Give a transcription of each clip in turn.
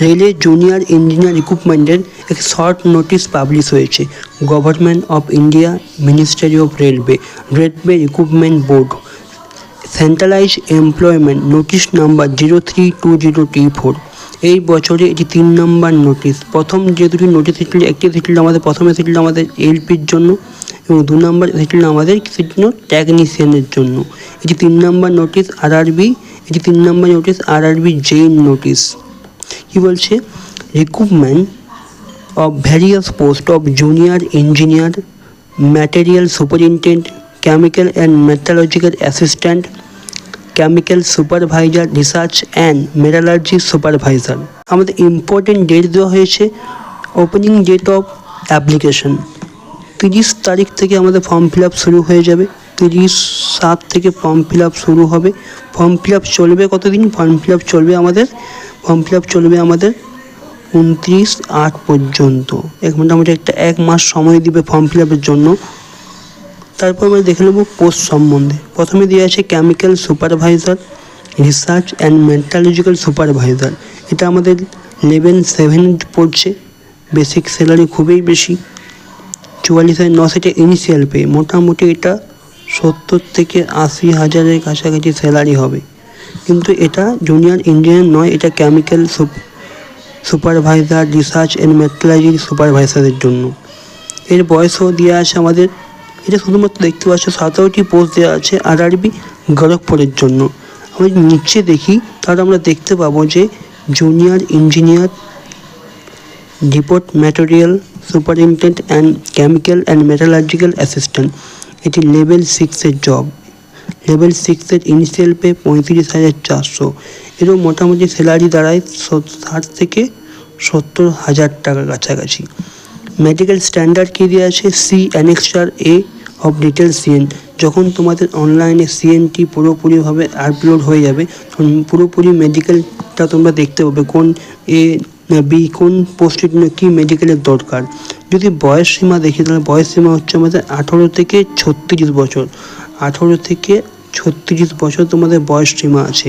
রেলের junior engineer রিক্রুটমেন্টের এক short notice publish হয়েছে। Government of India, ministry of railway recruitment board, centralise employment notice number 0320T4। এই বছরে এটি 3 নম্বর নোটিশ। প্রথম যে দুটি নোটিশ এসেছিল, একটি এসেছিল আমাদের প্রথমে এসেছিল আমাদের এলপির জন্য এবং 2 নম্বর এসেছিল আমাদের টেকনিশিয়ানের জন্য। এটি 3 নম্বর নোটিশ আরআরবি, এটি 3 নম্বর নোটিশ আরআরবি জেইন নোটিশ। কি বলছে? Recruitment of various post of junior engineer, material superintendent, chemical and metallurgical assistant, chemical supervisor, research and metallurgy supervisor. আমাদের ইম্পর্টেন্ট ডেট দেওয়া হয়েছে। ওপেনিং ডেট অফ অ্যাপ্লিকেশন 30 তারিখ থেকে আমাদের form fill up শুরু হয়ে যাবে। 30/7 থেকে ফর্ম ফিল আপ শুরু হবে। ফর্ম ফিল আপ চলবে কতদিন? ফর্ম ফিল আপ চলবে আমাদের 29/8 পর্যন্ত। মোটামুটি এক মাস সময় দিবে ফর্ম ফিল আপের জন্য। তারপর আমরা দেখে নেব পোস্ট সম্বন্ধে। প্রথমে দেওয়া আছে chemical supervisor, research and metallurgical supervisor. এটা আমাদের লেভেল 7 পড়ছে। বেসিক স্যালারি খুবই বেশি, 44,900। এটা ইনিশিয়াল পে, মোটামুটি এটা 70 থেকে 80 হাজারের কাছাকাছি স্যালারি হবে। কিন্তু এটা জুনিয়র ইঞ্জিনিয়ার নয়, এটা chemical supervisor, research and metrology সুপারভাইজারের জন্য। এর বয়সও দেওয়া আছে আমাদের। এটা শুধুমাত্র দেখতে পাচ্ছ 17টি পোস্ট দেওয়া আছে আরআরবি গোরখপুরের জন্য। আমরা নিচে দেখি তাহলে আমরা দেখতে পাবো যে junior engineer, depot material superintendent and chemical and metallurgical assistant, এটি লেভেল 6-এর জব। লেভেল 6-এর ইনিশিয়াল পে 35,400। এরও মোটামুটি স্যালারি দাঁড়ায় 60 থেকে 70 হাজার টাকার কাছাকাছি। মেডিকেল স্ট্যান্ডার্ড কী দেওয়া আছে? C annexure A of detail CN. যখন তোমাদের অনলাইনে সিএনটি পুরোপুরিভাবে আপলোড হয়ে যাবে তখন পুরোপুরি মেডিকেলটা তোমরা দেখতে পাবে, কোন এ না বি, কোন পোস্টের জন্য কী মেডিকেলের দরকার। যদি বয়স সীমা দেখি তাহলে বয়স সীমা হচ্ছে আমাদের 18 থেকে 36 বছর। 18 থেকে 36 বছর তোমাদের বয়স সীমা আছে।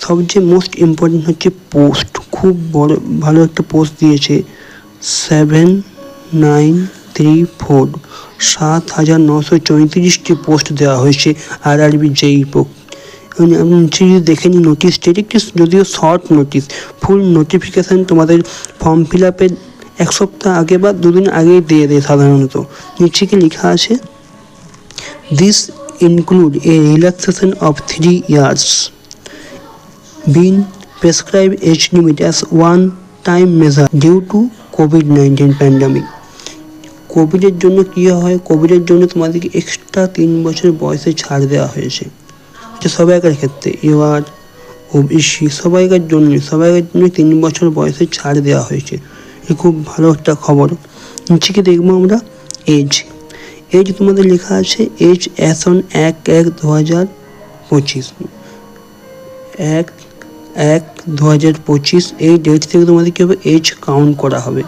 সবচেয়ে মোস্ট ইম্পর্টেন্ট হচ্ছে পোস্ট। খুব বড় ভালো একটা পোস্ট দিয়েছে 7934। 7,934টি পোস্ট দেওয়া হয়েছে আরআরবি জেই। আমি নিচে যদি দেখে নিই নোটিশটি, একটি যদিও শর্ট নোটিশ, ফুল নোটিফিকেশান তোমাদের ফর্ম ফিল আপের 1 সপ্তাহ আগে বা 2 দিন আগেই দিয়ে দেয় সাধারণত। নিচে কি লেখা আছে? This include A relaxation of 3 years being prescribed age limit as one time measure due to COVID-19 pandemic। কোভিডের জন্য কী হয়? কোভিডের জন্য তোমাদেরকে এক্সট্রা 3 বছর বয়সে ছাড় দেওয়া হয়েছে। এটা সবাইকার ক্ষেত্রে, ইউআর, ওবিসি সবাইকার জন্য 3 বছর বয়সে ছাড় দেওয়া হয়েছে। এ খুব ভালো একটা খবর। নিচে কি দেখবো আমরা? এজ তোমাদের লেখা আছে এজ অ্যাজ অন 1/1/2025। 1/1/2025 এই ডেট থেকে তোমাদের কী হবে? এজ কাউন্ট করা হবে।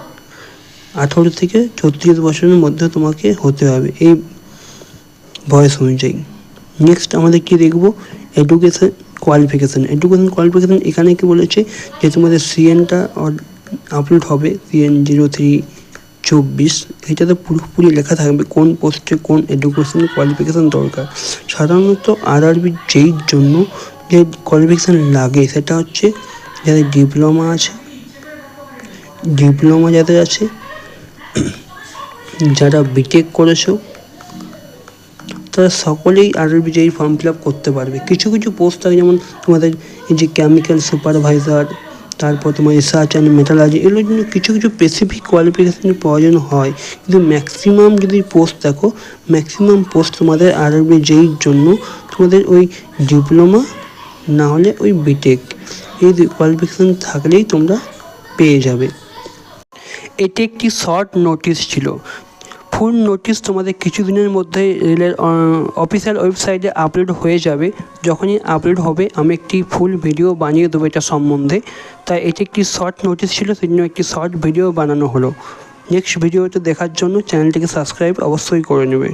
18 থেকে 36 বছরের মধ্যে তোমাকে হতে হবে এই বয়স অনুযায়ী। নেক্সট আমাদের কি দেখব? Education qualification. এখানে কি বলেছে যে তোমাদের সিএনটা আপলোড হবে, সিএন 0324। এটাতে পুরোপুরি লেখা থাকবে কোন পোস্টে কোন এডুকেশন কোয়ালিফিকেশান দরকার। সাধারণত আরআরবি জেইর জন্য যে কোয়ালিফিকেশান লাগে সেটা হচ্ছে যাদের ডিপ্লোমা যাদের আছে, যারা বিটেক করেছো তারা সকলেই আরআরবি জেই ফর্ম ফিল আপ করতে পারবে। কিছু পোস্ট থাকে, যেমন তোমাদের এই যে কেমিক্যাল সুপারভাইজার, তারপর তোমার রিসার্চ অ্যান্ড মেটালজি, এগুলোর জন্য কিছু স্পেসিফিক কোয়ালিফিকেশানের প্রয়োজন হয়। কিন্তু ম্যাক্সিমাম যদি পোস্ট দেখো, ম্যাক্সিমাম পোস্ট তোমাদের আরআরবি জেইর জন্য তোমাদের ওই ডিপ্লোমা না হলে ওই বিটেক, এই কোয়ালিফিকেশান থাকলেই তোমরা পেয়ে যাবে। এটি একটি শর্ট নোটিশ ছিল। ফুল নোটিশ তোমাদের কিছুদিনের মধ্যে রেলের অফিসিয়াল ওয়েবসাইটে আপলোড হয়ে যাবে। যখনই আপলোড হবে আমি একটি ফুল ভিডিও বানিয়ে দেবো এটা সম্বন্ধে। তাই এটি একটি শর্ট নোটিশ ছিল, সেই জন্য একটি শর্ট ভিডিও বানানো হলো। নেক্সট ভিডিওটা দেখার জন্য চ্যানেলটিকে সাবস্ক্রাইব অবশ্যই করে নেবে।